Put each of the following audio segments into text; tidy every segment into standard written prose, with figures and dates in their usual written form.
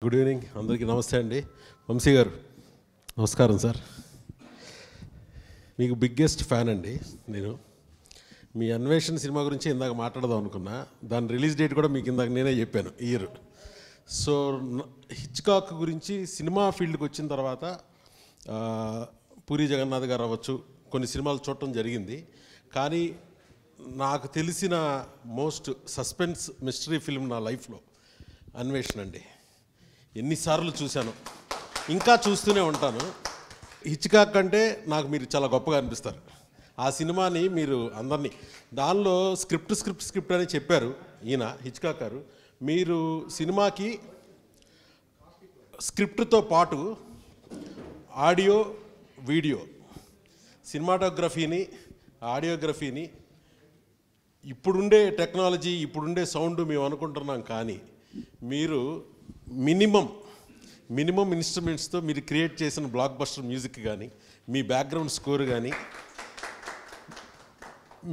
Good evening అందరికీ నమస్తే అండి. వంశీ గారు నమస్కారం సార్. మీకు బిగ్గెస్ట్ ఫ్యాన్ అండి నేను. మీ అన్వేషణ సినిమా గురించి ఇందాక మాట్లాడదాం అనుకున్నా. దాని రిలీజ్ డేట్ కూడా మీకు ఇందాక నేనే చెప్పాను, ఇయర్. సో హిచ్కాక్ గురించి సినిమా ఫీల్డ్కి వచ్చిన తర్వాత పూరి జగన్నాథ్ గారు అవ్వచ్చు, కొన్ని సినిమాలు చూడటం జరిగింది. కానీ నాకు తెలిసిన మోస్ట్ సస్పెన్స్ మిస్టరీ ఫిల్మ్ నా లైఫ్లో అన్వేషణ అండి. ఎన్నిసార్లు చూశాను, ఇంకా చూస్తూనే ఉంటాను. హిచ్కాక్ అంటే నాకు మీరు చాలా గొప్పగా అనిపిస్తారు. ఆ సినిమాని మీరు అందరినీ దానిలో స్క్రిప్ట్ అని చెప్పారు ఈయన హిచ్కాక్ గారు. మీరు సినిమాకి స్క్రిప్ట్తో పాటు ఆడియో వీడియో సినిమాటోగ్రఫీని ఆడియోగ్రఫీని ఇప్పుడుండే టెక్నాలజీ ఇప్పుడుండే సౌండ్ మేము అనుకుంటున్నాం, కానీ మీరు మినిమం ఇన్స్ట్రుమెంట్స్తో మీరు క్రియేట్ చేసిన బ్లాక్ బస్టర్ మ్యూజిక్ కానీ, మీ బ్యాక్గ్రౌండ్ స్కోర్ కానీ,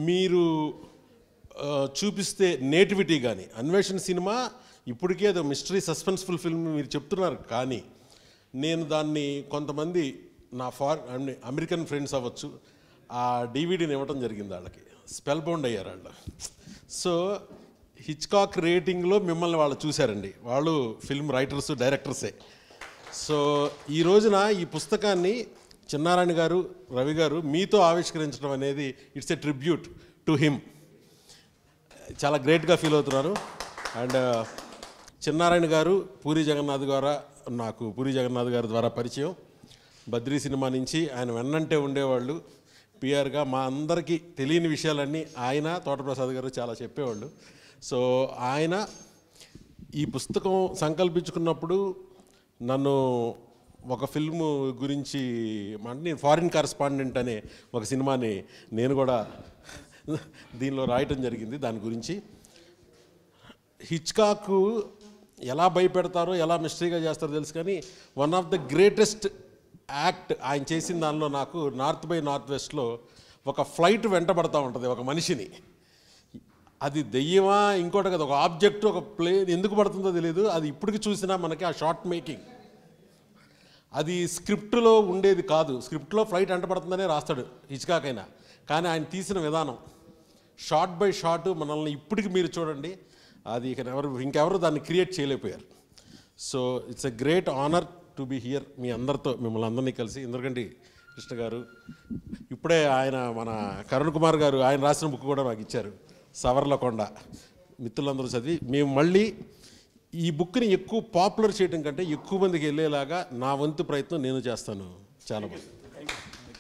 మీరు చూపిస్తే నేటివిటీ కానీ, అన్వేషణ సినిమా ఇప్పటికే అది మిస్టరీ సస్పెన్స్ఫుల్ ఫిల్మ్ మీరు చెప్తున్నారు. కానీ నేను దాన్ని కొంతమంది నా అమెరికన్ ఫ్రెండ్స్ అవ్వచ్చు, ఆ డివిడీని ఇవ్వడం జరిగింది. వాళ్ళకి స్పెల్ బౌండ్ అయ్యారు వాళ్ళు. సో హిచ్కాక్ రేటింగ్లో మిమ్మల్ని వాళ్ళు చూశారండి. వాళ్ళు ఫిల్మ్ రైటర్స్, డైరెక్టర్సే. సో ఈ రోజున ఈ పుస్తకాన్ని చిన్నారాయణ గారు, రవి గారు మీతో ఆవిష్కరించడం అనేది it's a tribute to him. చాలా గ్రేట్గా ఫీల్ అవుతున్నారు. అండ్ చిన్నారాయణ గారు పూరి జగన్నాథ్ గారి ద్వారా పరిచయం. బద్రీ సినిమా నుంచి ఆయన వెన్నంటే ఉండేవాళ్ళు. పిఆర్గా మా అందరికీ తెలియని విషయాలన్నీ ఆయన, తోటప్రసాద్ గారు చాలా చెప్పేవాళ్ళు. సో ఆయన ఈ పుస్తకం సంకల్పించుకున్నప్పుడు నన్ను ఒక ఫిల్మ్ గురించి అంటే నేను ఫారిన్ కరెస్పాండెంట్ అనే ఒక సినిమాని నేను కూడా దీనిలో రాయటం జరిగింది. దాని గురించి హిచ్కాక్ ఎలా భయపెడతారో, ఎలా మిస్టరీగా చేస్తారో తెలుసు. కానీ one of the greatest act ఆయన చేసిన దానిలో నాకు నార్త్ బై నార్త్ వెస్ట్లో ఒక ఫ్లైట్ వెంటబడతా ఉంటుంది ఒక మనిషిని. అది దెయ్యమా ఇంకోటి కదా, ఒక ఆబ్జెక్ట్, ఒక ప్లేన్ ఎందుకు పడుతుందో తెలియదు. అది ఇప్పటికి చూసినా మనకి ఆ షార్ట్ మేకింగ్ అది స్క్రిప్ట్లో ఉండేది కాదు. స్క్రిప్ట్లో ఫ్లైట్ వెంటబడుతుందనే రాస్తాడు హిచ్కాక్ అయినా, కానీ ఆయన తీసిన విధానం షార్ట్ బై షార్ట్ మనల్ని ఇప్పటికి మీరు చూడండి, అది ఇంకెవరు దాన్ని క్రియేట్ చేయలేకపోయారు. So it's a great honour to be here మీ అందరితో, మిమ్మల్ని అందరినీ కలిసి. ఇంద్రగంటి కృష్ణ గారు ఇప్పుడే ఆయన మన కరుణ్ కుమార్ గారు ఆయన రాసిన బుక్ కూడా నాకు ఇచ్చారు, సవర్లకొండ. మిత్రులందరూ చదివి మేము మళ్ళీ ఈ బుక్ని ఎక్కువ పాపులర్ చేయడం కంటే ఎక్కువ మందికి వెళ్ళేలాగా నా వంతు ప్రయత్నం నేను చేస్తాను. చాలా బాగుంది.